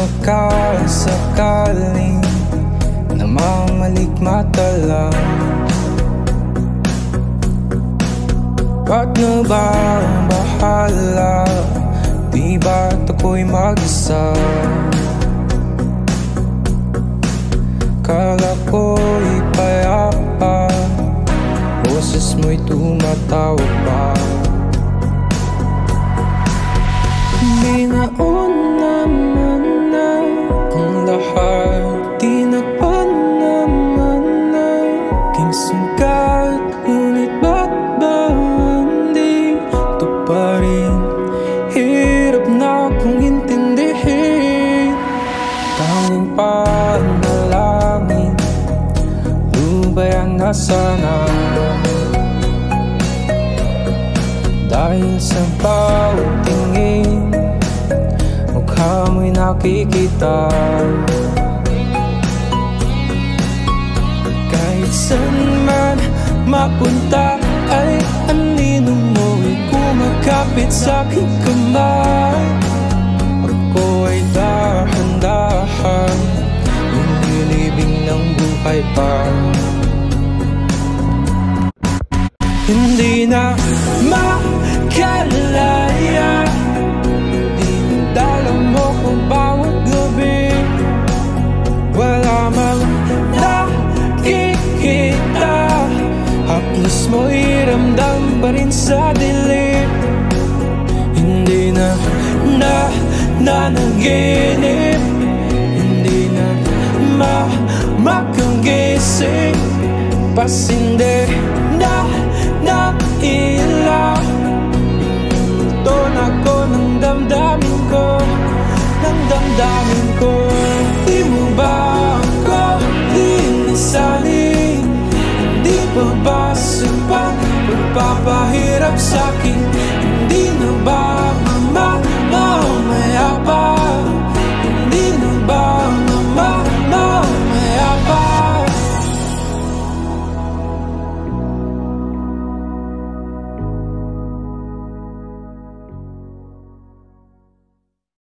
makasakaling namamalikmata lang, ba't na ba ang bahala? Di ba't ako'y mag-isa? Kala ko'y payapa, boses mo'y tumatawag pa. Di nauna naman na ang lahat, di na pa naman na aking sugat. Ngunit ba't ba hindi ito pa rin? Hirap na akong intindihin. Tanging panalangin, lubayan na sana. Dahil sa bawat tingin, mukha mo'y nakikita. Kahit saan man mapunta ay anino mo'y kumakapit sa aking kamay. Ako ay dahan-dahan, lumilibing ng buhay pa. Hindi na makalaya, dinadala mo ko bawat gabi. Wala mang nakikita, haplos mo'y ramdam pa rin sa dilim. Hindi na nanaginip, hindi na makagising. Pasindi na ilaw, doon ako ng damdamin ko, ng damdamin ko. Di mo ba ako inisalin? Hindi ba basta pa pagpapahirap sa'kin?